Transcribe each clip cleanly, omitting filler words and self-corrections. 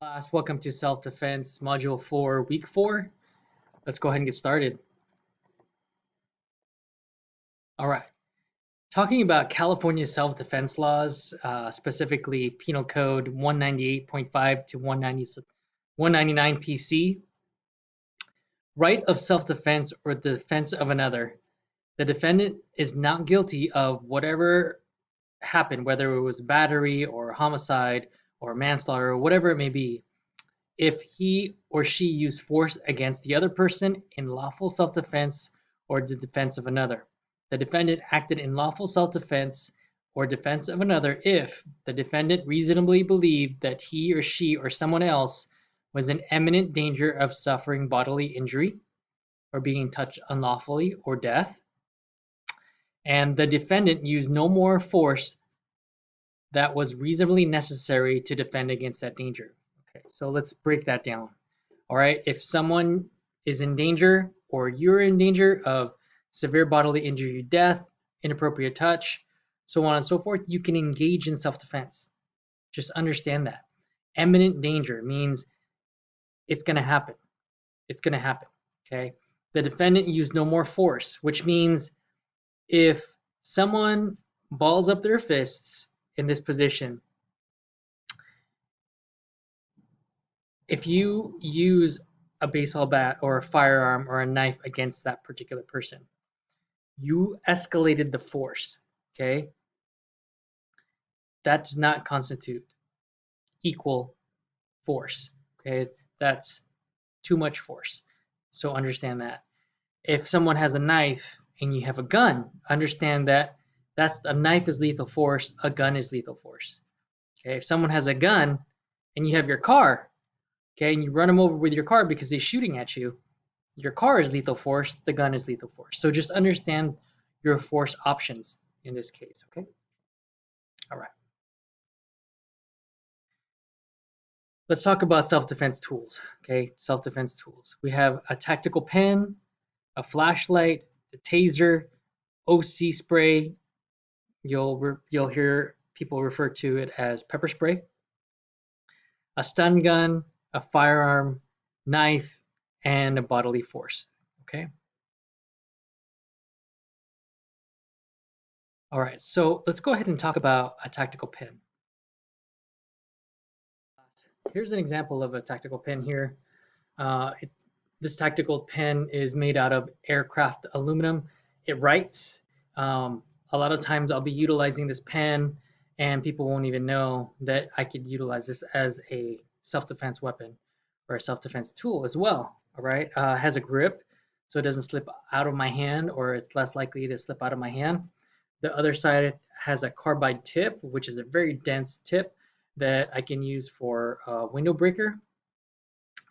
Class, welcome to Self-Defense Module 4, Week 4. Let's go ahead and get started. All right. Talking about California self-defense laws, specifically Penal Code 198.5 to 199 PC, right of self-defense or the defense of another. The defendant is not guilty of whatever happened, whether it was battery or homicide or manslaughter or whatever it may be, if he or she used force against the other person in lawful self-defense or the defense of another. The defendant acted in lawful self-defense or defense of another if the defendant reasonably believed that he or she or someone else was in imminent danger of suffering bodily injury or being touched unlawfully or death, and the defendant used no more force that was reasonably necessary to defend against that danger. Okay, so let's break that down. All right, if someone is in danger or you're in danger of severe bodily injury, death, inappropriate touch, so on and so forth, you can engage in self-defense. Just understand that. Imminent danger means it's going to happen. It's going to happen, okay? The defendant used no more force, which means if someone balls up their fists in this position, if you use a baseball bat or a firearm or a knife against that particular person, you escalated the force, okay? That does not constitute equal force, okay? That's too much force. So understand that. If someone has a knife and you have a gun, understand that a knife is lethal force, a gun is lethal force. Okay, if someone has a gun and you have your car, okay, and you run them over with your car because they're shooting at you, your car is lethal force, the gun is lethal force. So just understand your force options in this case, okay? All right. Let's talk about self-defense tools, okay? Self-defense tools. We have a tactical pen, a flashlight, a taser, OC spray. You'll hear people refer to it as pepper spray, a stun gun, a firearm, knife, and a bodily force, okay? All right, so let's go ahead and talk about a tactical pen. Here's an example of a tactical pen here. This tactical pen is made out of aircraft aluminum. It writes. A lot of times I'll be utilizing this pen and people won't even know that I could utilize this as a self-defense weapon or a self-defense tool as well. All right, it has a grip so it doesn't slip out of my hand, or it's less likely to slip out of my hand. The other side has a carbide tip, which is a very dense tip that I can use for a window breaker.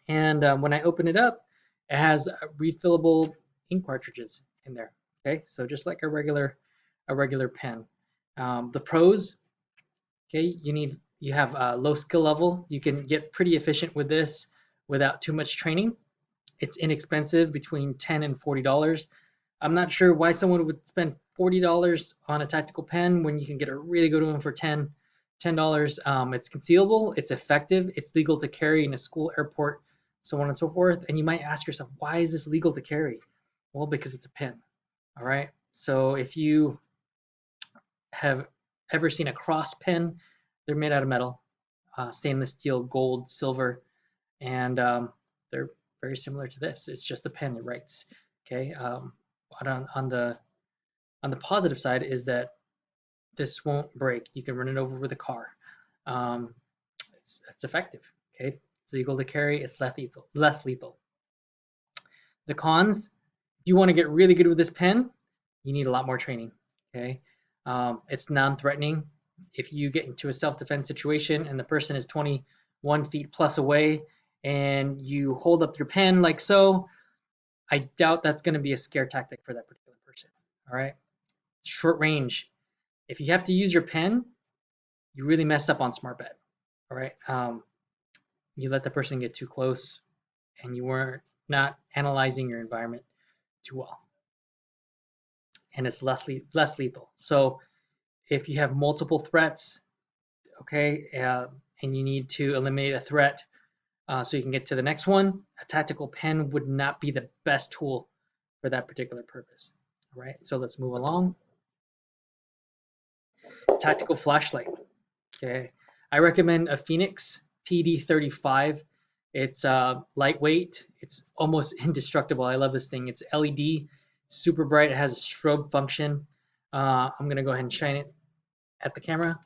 And when I open it up, it has refillable ink cartridges in there. Okay, so just like a regular pen. The pros, okay, you have a low skill level. You can get pretty efficient with this without too much training. It's inexpensive, between $10 and $40. I'm not sure why someone would spend $40 on a tactical pen when you can get a really good one for $10. It's concealable, it's effective, it's legal to carry in a school, airport, so on and so forth. And you might ask yourself, why is this legal to carry? Well, because it's a pen. All right. So if you have ever seen a cross pen, they're made out of metal, stainless steel, gold, silver, and they're very similar to this. It's just a pen that writes. Okay. On the positive side is that this won't break. You can run it over with a car. It's effective. Okay. It's legal to carry. It's less lethal. The cons: if you want to get really good with this pen, you need a lot more training. Okay. It's non-threatening. If you get into a self-defense situation and the person is 21 feet plus away and you hold up your pen like so, I doubt that's going to be a scare tactic for that particular person. All right. Short range. If you have to use your pen, you really mess up on smart bet. All right. You let the person get too close and you were not analyzing your environment too well. And it's less lethal. So if you have multiple threats, okay, and you need to eliminate a threat so you can get to the next one. A tactical pen would not be the best tool for that particular purpose. All right, so let's move along. Tactical flashlight. Okay, I recommend a Phoenix PD35. It's lightweight. It's almost indestructible. I love this thing. It's LED, super bright. It has a strobe function. I'm gonna go ahead and shine it at the camera.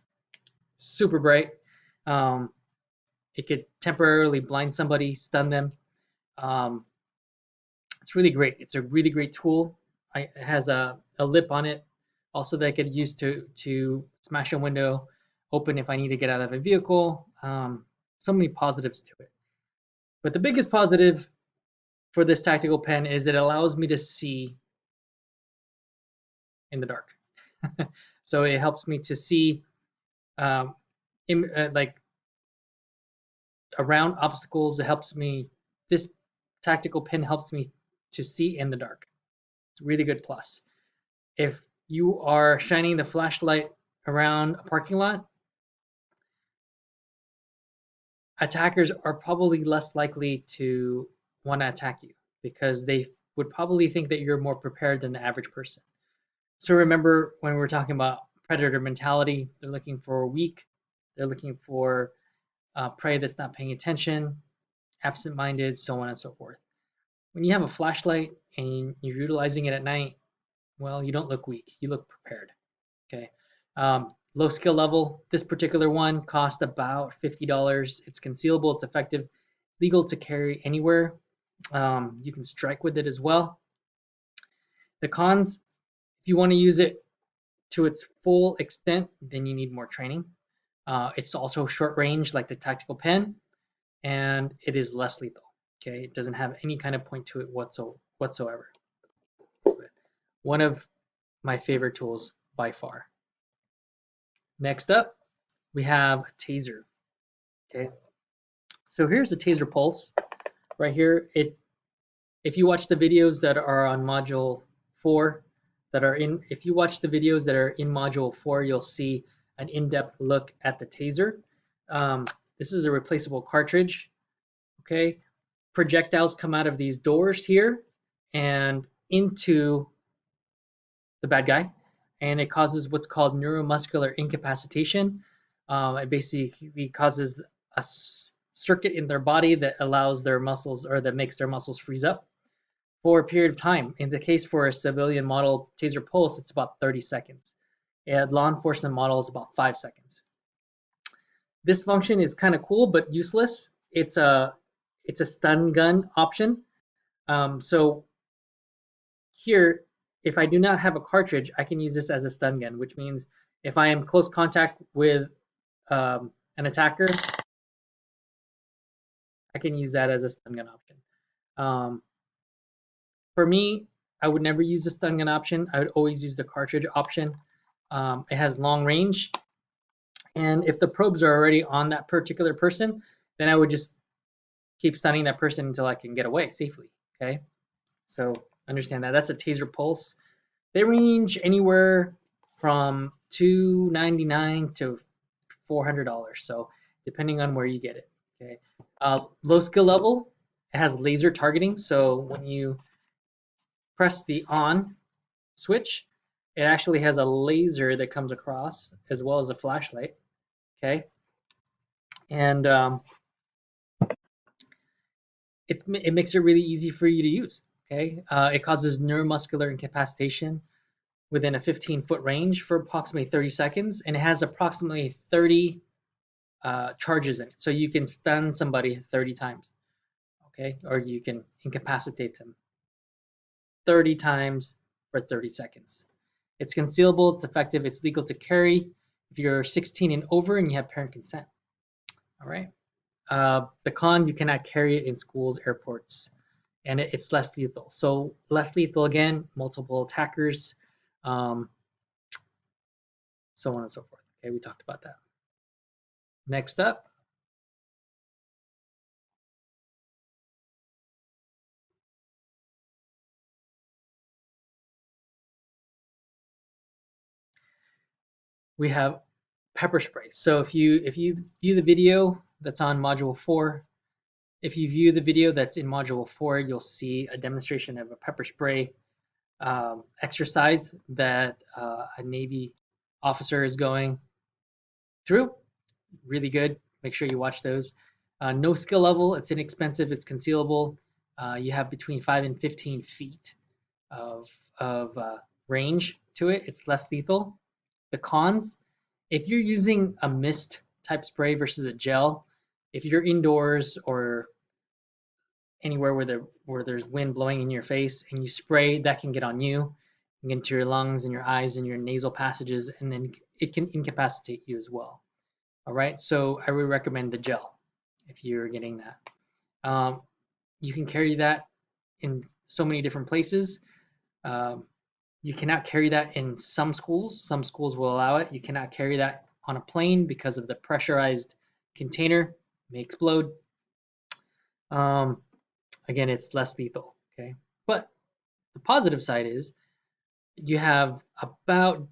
Super bright. It could temporarily blind somebody, stun them. It's really great. It's a really great tool. It has a lip on it, also that I could use to smash a window open if I need to get out of a vehicle. So many positives to it. But the biggest positive for this tactical pen is it allows me to see in the dark. So it helps me to see like around obstacles. It helps me. This tactical pen helps me to see in the dark. It's a really good plus. If you are shining the flashlight around a parking lot, attackers are probably less likely to want to attack you because they would probably think that you're more prepared than the average person. So remember when we were talking about predator mentality, they're looking for weak, they're looking for prey that's not paying attention, absent-minded, so on and so forth. When you have a flashlight and you're utilizing it at night, well, you don't look weak, you look prepared. Okay. Low skill level. This particular one cost about $50. It's concealable, it's effective, legal to carry anywhere. You can strike with it as well. The cons, if you want to use it to its full extent, then you need more training. It's also short range like the tactical pen, and it is less lethal. Okay, it doesn't have any kind of point to it whatsoever. One of my favorite tools by far. Next up, we have a taser. Okay, so here's a taser pulse right here. If you watch the videos that are on module 4 if you watch the videos that are in module 4, you'll see an in-depth look at the taser. This is a replaceable cartridge. Okay, projectiles come out of these doors here and into the bad guy, and it causes what's called neuromuscular incapacitation. It basically causes a circuit in their body that allows their muscles, or that makes their muscles freeze up for a period of time. In the case for a civilian model taser pulse, it's about 30 seconds. And law enforcement model is about 5 seconds. This function is kind of cool but useless. It's a stun gun option. So here, if I do not have a cartridge, I can use this as a stun gun, which means if I am close contact with an attacker, I can use that as a stun gun option. For me, I would never use the stun gun option. I would always use the cartridge option. It has long range, and if the probes are already on that particular person, then I would just keep stunning that person until I can get away safely. Okay, so understand that. That's a taser pulse. They range anywhere from $299 to $400. So depending on where you get it. Okay. Low skill level. It has laser targeting. So when you press the on switch, it actually has a laser that comes across as well as a flashlight. Okay. And it makes it really easy for you to use. Okay. It causes neuromuscular incapacitation within a 15-foot range for approximately 30 seconds, and it has approximately 30 charges in it. So you can stun somebody 30 times, okay? Or you can incapacitate them 30 times for 30 seconds. It's concealable, it's effective, it's legal to carry if you're 16 and over and you have parent consent. All right. The cons, you cannot carry it in schools, airports, and it's less lethal. So less lethal again, multiple attackers, so on and so forth. Okay, we talked about that. Next up, we have pepper spray. So if you view the video that's on module 4, If you view the video that's in Module 4, you'll see a demonstration of a pepper spray exercise that a Navy officer is going through. Really good. Make sure you watch those. No skill level. It's inexpensive. It's concealable. You have between 5 and 15 feet of range to it. It's less lethal. The cons, if you're using a mist type spray versus a gel, if you're indoors or anywhere where there's wind blowing in your face and you spray, that can get on you, get into your lungs and your eyes and your nasal passages, and then it can incapacitate you as well. All right, so I would recommend the gel if you're getting that. You can carry that in so many different places. You cannot carry that in some schools. Some schools will allow it. You cannot carry that on a plane because of the pressurized container. It may explode. Again, it's less lethal, okay? But the positive side is you have about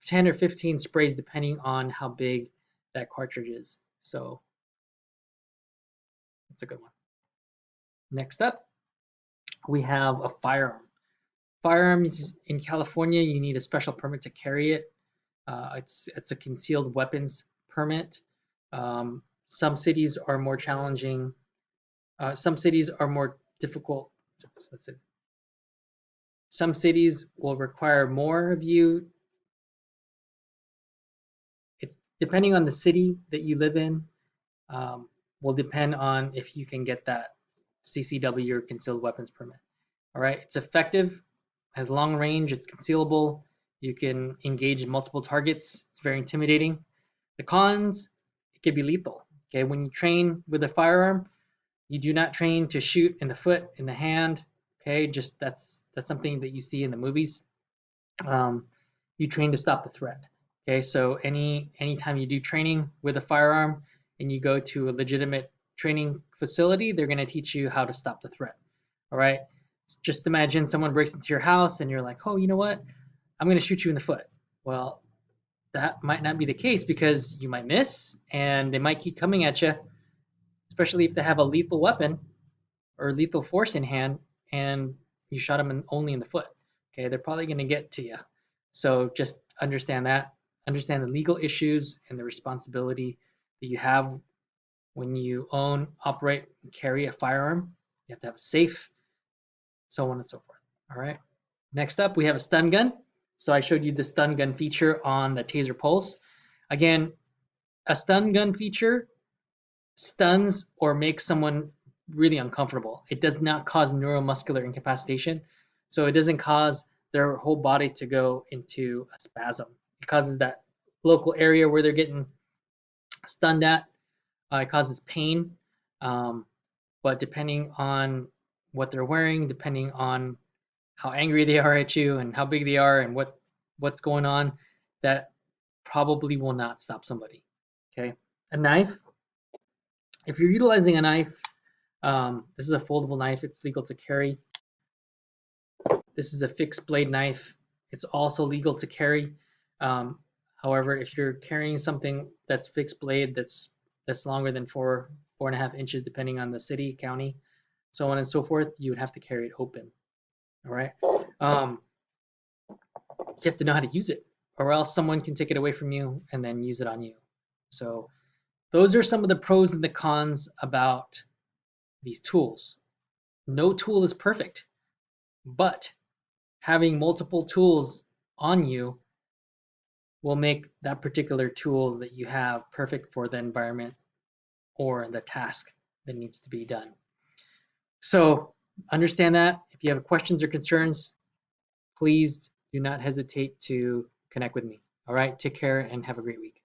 10 or 15 sprays depending on how big that cartridge is. So that's a good one. Next up, we have a firearm. Firearms in California, you need a special permit to carry it. It's a concealed weapons permit. Some cities are more challenging. Some cities are more difficult. Some cities will require more of you. It's depending on the city that you live in. Will depend on if you can get that CCW or concealed weapons permit. All right, it's effective, has long range, it's concealable. You can engage multiple targets. It's very intimidating. The cons, it can be lethal. Okay, when you train with a firearm, you do not train to shoot in the foot, in the hand. Okay, just that's something that you see in the movies. You train to stop the threat. Okay, so anytime you do training with a firearm and you go to a legitimate training facility, they're going to teach you how to stop the threat. All right, just imagine someone breaks into your house and you're like, oh, you know what? I'm going to shoot you in the foot. Well, that might not be the case because you might miss and they might keep coming at you, especially if they have a lethal weapon or lethal force in hand and you shot them only in the foot. Okay, they're probably going to get to you. So just understand that. Understand the legal issues and the responsibility that you have when you own, operate, and carry a firearm. You have to have a safe, so on and so forth. All right. Next up, we have a stun gun. So I showed you the stun gun feature on the Taser Pulse. Again, a stun gun feature stuns or makes someone really uncomfortable. It does not cause neuromuscular incapacitation. So it doesn't cause their whole body to go into a spasm. It causes that local area where they're getting stunned at. It causes pain. But depending on what they're wearing, depending on how angry they are at you and how big they are and what's going on, that probably will not stop somebody. Okay, a knife. If you're utilizing a knife, this is a foldable knife. It's legal to carry. This is a fixed blade knife. It's also legal to carry. However, if you're carrying something that's fixed blade, that's longer than 4.5 inches, depending on the city, county, so on and so forth, you would have to carry it open. All right. You have to know how to use it, or else someone can take it away from you and then use it on you. So those are some of the pros and the cons about these tools. No tool is perfect, but having multiple tools on you will make that particular tool that you have perfect for the environment or the task that needs to be done. So understand that. If you have questions or concerns, please do not hesitate to connect with me. All right, take care and have a great week.